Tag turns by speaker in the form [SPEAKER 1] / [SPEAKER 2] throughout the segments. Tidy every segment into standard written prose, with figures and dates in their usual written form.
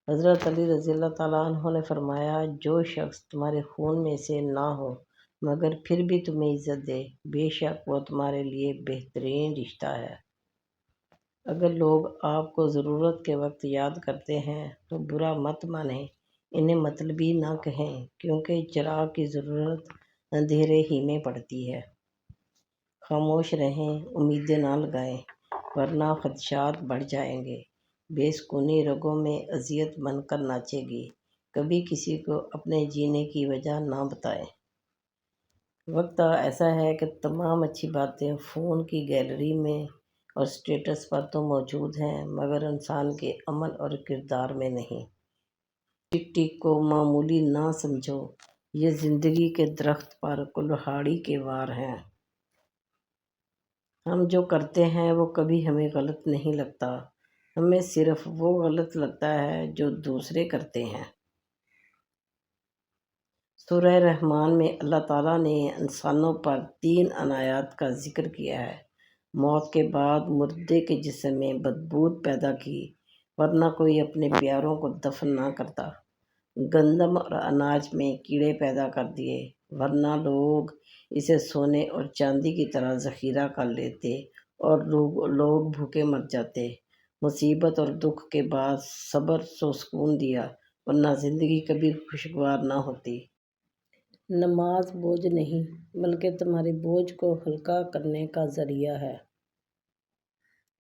[SPEAKER 1] حضرت علی رضی اللہ تعالیٰ عنہ نے فرمایا، جو شخص تمہارے خون میں سے نہ ہو مگر پھر بھی تمہیں عزت دے، بے شک وہ تمہارے لیے بہترین رشتہ ہے۔ اگر لوگ آپ کو ضرورت کے وقت یاد کرتے ہیں تو برا مت مانیں، انہیں مطلبی نہ کہیں، کیونکہ چراغ کی ضرورت اندھیرے ہی میں پڑتی ہے۔ خاموش رہیں، امیدیں نہ لگائیں، ورنہ خدشات بڑھ جائیں گے۔ بے سکونی رگوں میں اذیت بن کر ناچے گی۔ کبھی کسی کو اپنے جینے کی وجہ نہ بتائیں۔ وقت ایسا ہے کہ تمام اچھی باتیں فون کی گیلری میں اور سٹیٹس پر تو موجود ہیں، مگر انسان کے عمل اور کردار میں نہیں۔ ٹک ٹک کو معمولی نہ سمجھو، یہ زندگی کے درخت پر کلہاڑی کے وار ہیں۔ ہم جو کرتے ہیں وہ کبھی ہمیں غلط نہیں لگتا، ہمیں صرف وہ غلط لگتا ہے جو دوسرے کرتے ہیں۔ سورہ رحمان میں اللہ تعالیٰ نے انسانوں پر 3 عنایات کا ذکر کیا ہے۔ موت کے بعد مردے کے جسم میں بدبو پیدا کی، ورنہ کوئی اپنے پیاروں کو دفن نہ کرتا۔ گندم اور اناج میں کیڑے پیدا کر دیے، ورنہ لوگ اسے سونے اور چاندی کی طرح ذخیرہ کر لیتے اور لوگ بھوکے مر جاتے۔ مصیبت اور دکھ کے بعد صبر و سکون دیا، ورنہ زندگی کبھی خوشگوار نہ ہوتی۔ نماز بوجھ نہیں بلکہ تمہارے بوجھ کو ہلکا کرنے کا ذریعہ ہے۔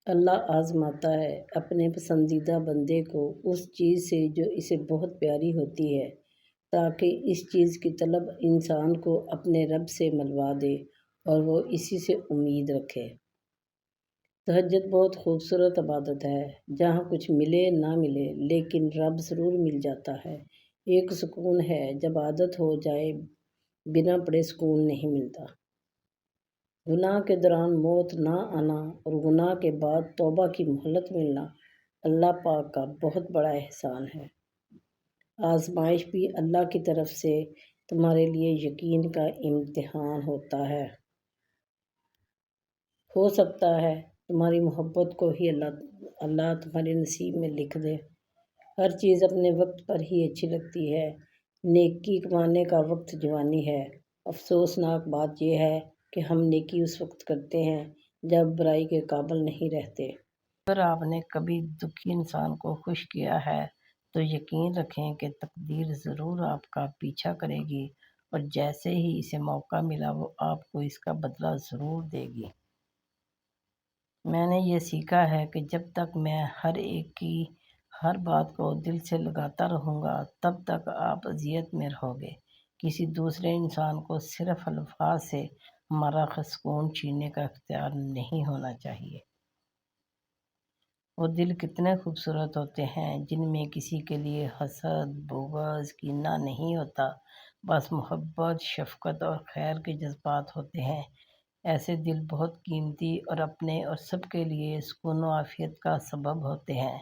[SPEAKER 1] اللہ آزماتا ہے اپنے پسندیدہ بندے کو اس چیز سے جو اسے بہت پیاری ہوتی ہے، تاکہ اس چیز کی طلب انسان کو اپنے رب سے ملوا دے اور وہ اسی سے امید رکھے۔ تہجد بہت خوبصورت عبادت ہے، جہاں کچھ ملے نہ ملے لیکن رب ضرور مل جاتا ہے۔ ایک سکون ہے جب عادت ہو جائے، بنا پڑھے سکون نہیں ملتا۔ گناہ کے دوران موت نہ آنا اور گناہ کے بعد توبہ کی مہلت ملنا اللہ پاک کا بہت بڑا احسان ہے۔ آزمائش بھی اللہ کی طرف سے تمہارے لیے یقین کا امتحان ہوتا ہے۔ ہو سکتا ہے تمہاری محبت کو ہی اللہ تمہارے نصیب میں لکھ دے۔ ہر چیز اپنے وقت پر ہی اچھی لگتی ہے۔ نیکی کمانے کا وقت جوانی ہے۔ افسوسناک بات یہ ہے کہ ہم نیکی اس وقت کرتے ہیں جب برائی کے قابل نہیں رہتے۔ اگر آپ نے کبھی دکھی انسان کو خوش کیا ہے تو یقین رکھیں کہ تقدیر ضرور آپ کا پیچھا کرے گی، اور جیسے ہی اسے موقع ملا وہ آپ کو اس کا بدلہ ضرور دے گی۔ میں نے یہ سیکھا ہے کہ جب تک میں ہر ایک کی ہر بات کو دل سے لگاتا رہوں گا تب تک آپ اذیت میں رہو گے۔ کسی دوسرے انسان کو صرف الفاظ سے ہمارا سکون چھیننے کا اختیار نہیں ہونا چاہیے۔ وہ دل کتنے خوبصورت ہوتے ہیں جن میں کسی کے لیے حسد، بغض، کینہ نہیں ہوتا، بس محبت، شفقت اور خیر کے جذبات ہوتے ہیں۔ ایسے دل بہت قیمتی اور اپنے اور سب کے لیے سکون و عافیت کا سبب ہوتے ہیں۔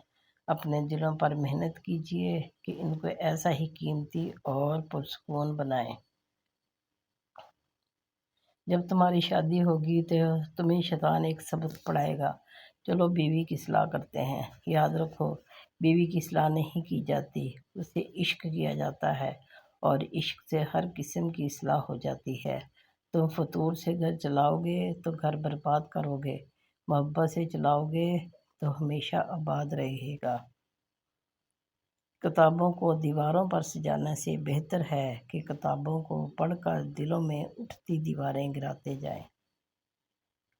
[SPEAKER 1] اپنے دلوں پر محنت کیجیے کہ ان کو ایسا ہی قیمتی اور پرسکون بنائیں۔ جب تمہاری شادی ہوگی تو تمہیں شیطان ایک سبق پڑھائے گا۔ چلو بیوی کی اصلاح کرتے ہیں۔ یاد رکھو، بیوی کی اصلاح نہیں کی جاتی، اسے عشق کیا جاتا ہے، اور عشق سے ہر قسم کی اصلاح ہو جاتی ہے۔ تم فطور سے گھر چلاؤ گے تو گھر برباد کرو گے، محبت سے چلاؤ گے تو ہمیشہ آباد رہے گا۔ کتابوں کو دیواروں پر سجانے سے بہتر ہے کہ کتابوں کو پڑھ کر دلوں میں اٹھتی دیواریں گراتے جائیں۔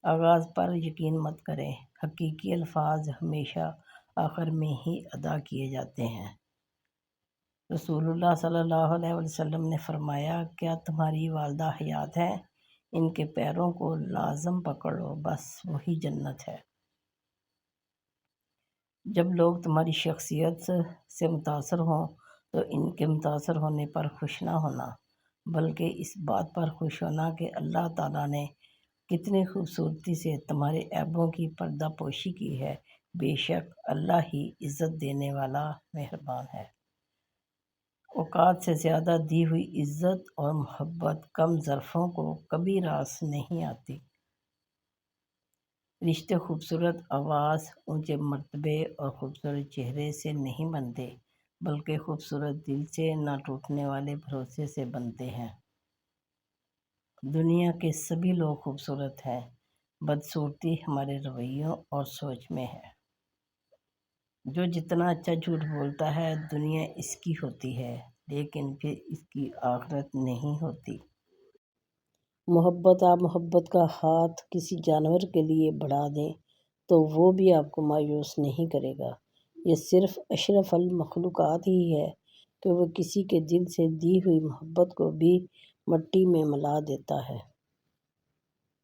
[SPEAKER 1] آغاز پر یقین مت کریں، حقیقی الفاظ ہمیشہ آخر میں ہی ادا کیے جاتے ہیں۔ رسول اللہ صلی اللہ علیہ وسلم نے فرمایا، کیا تمہاری والدہ حیات ہیں؟ ان کے پیروں کو لازم پکڑ لو، بس وہی جنت ہے۔ جب لوگ تمہاری شخصیت سے متاثر ہوں تو ان کے متاثر ہونے پر خوش نہ ہونا، بلکہ اس بات پر خوش ہونا کہ اللہ تعالیٰ نے کتنی خوبصورتی سے تمہارے عیبوں کی پردہ پوشی کی ہے۔ بے شک اللہ ہی عزت دینے والا مہربان ہے۔ اوقات سے زیادہ دی ہوئی عزت اور محبت کم ظرفوں کو کبھی راس نہیں آتی۔ رشتے خوبصورت آواز، اونچے مرتبے اور خوبصورت چہرے سے نہیں بنتے، بلکہ خوبصورت دل سے نہ ٹوٹنے والے بھروسے سے بنتے ہیں۔ دنیا کے سبھی لوگ خوبصورت ہیں، بدصورتی ہمارے رویوں اور سوچ میں ہے۔ جو جتنا اچھا جھوٹ بولتا ہے دنیا اس کی ہوتی ہے، لیکن پھر اس کی آخرت نہیں ہوتی۔ آپ محبت کا ہاتھ کسی جانور کے لیے بڑھا دیں تو وہ بھی آپ کو مایوس نہیں کرے گا۔ یہ صرف اشرف المخلوقات ہی ہے کہ وہ کسی کے دل سے دی ہوئی محبت کو بھی مٹی میں ملا دیتا ہے۔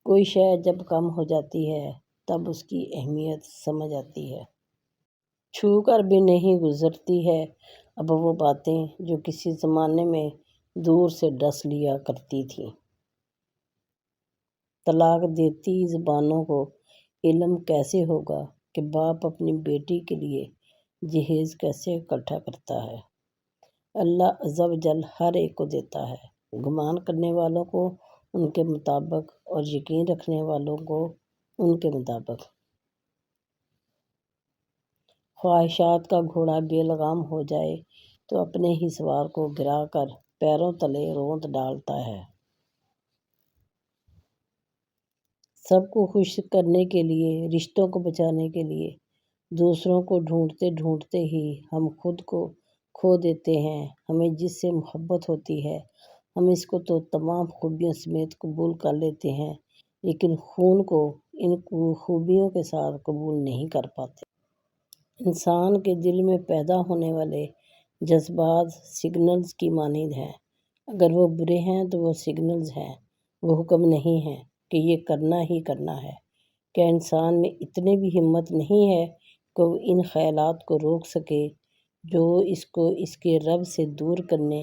[SPEAKER 1] کوئی شے جب کم ہو جاتی ہے تب اس کی اہمیت سمجھ آتی ہے۔ چھو کر بھی نہیں گزرتی ہے اب وہ باتیں جو کسی زمانے میں دور سے ڈس لیا کرتی تھیں۔ طلاق دیتی زبانوں کو علم کیسے ہوگا کہ باپ اپنی بیٹی کے لیے جہیز کیسے اکٹھا کرتا ہے۔ اللہ عز و جل ہر ایک کو دیتا ہے، گمان کرنے والوں کو ان کے مطابق اور یقین رکھنے والوں کو ان کے مطابق۔ خواہشات کا گھوڑا بے لگام ہو جائے تو اپنے ہی سوار کو گرا کر پیروں تلے رونت ڈالتا ہے۔ سب کو خوش کرنے کے لیے، رشتوں کو بچانے کے لیے، دوسروں کو ڈھونڈتے ڈھونڈتے ہی ہم خود کو کھو دیتے ہیں۔ ہمیں جس سے محبت ہوتی ہے ہم اس کو تو تمام خوبیوں سمیت قبول کر لیتے ہیں، لیکن خون کو ان خوبیوں کے ساتھ قبول نہیں کر پاتے۔ انسان کے دل میں پیدا ہونے والے جذبات سگنلز کی مانند ہیں۔ اگر وہ برے ہیں تو وہ سگنلز ہیں، وہ حکم نہیں ہیں کہ یہ کرنا ہی کرنا ہے۔ کیا انسان میں اتنی بھی ہمت نہیں ہے کہ وہ ان خیالات کو روک سکے جو اس کو اس کے رب سے دور کرنے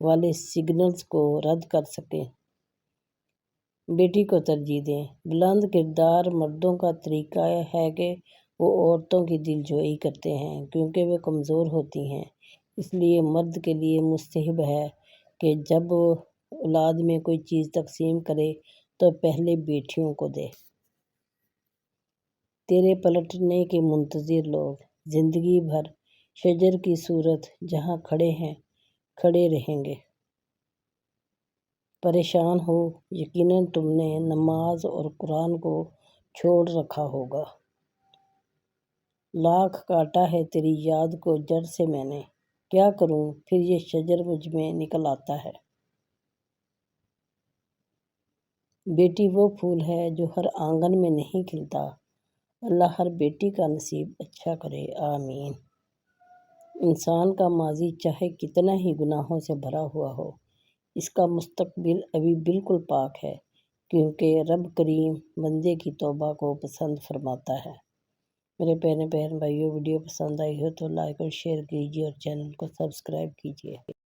[SPEAKER 1] والے سگنلز کو رد کر سکیں؟ بیٹی کو ترجیح دیں۔ بلند کردار مردوں کا طریقہ ہے کہ وہ عورتوں کی دل جوئی کرتے ہیں کیونکہ وہ کمزور ہوتی ہیں۔ اس لیے مرد کے لیے مستحب ہے کہ جب وہ اولاد میں کوئی چیز تقسیم کرے تو پہلے بیٹیوں کو دے۔ تیرے پلٹنے کے منتظر لوگ زندگی بھر شجر کی صورت جہاں کھڑے ہیں کھڑے رہیں گے۔ پریشان ہو، یقیناً تم نے نماز اور قرآن کو چھوڑ رکھا ہوگا۔ لاکھ کاٹا ہے تیری یاد کو جڑ سے میں نے، کیا کروں پھر یہ شجر مجھ میں نکل آتا ہے۔ بیٹی وہ پھول ہے جو ہر آنگن میں نہیں کھلتا۔ اللہ ہر بیٹی کا نصیب اچھا کرے، آمین۔ انسان کا ماضی چاہے کتنا ہی گناہوں سے بھرا ہوا ہو، اس کا مستقبل ابھی بالکل پاک ہے، کیونکہ رب کریم بندے کی توبہ کو پسند فرماتا ہے۔ میرے پیارے بہن بھائیوں، ویڈیو پسند آئی ہو تو لائک اور شیئر کیجیے اور چینل کو سبسکرائب کیجیے۔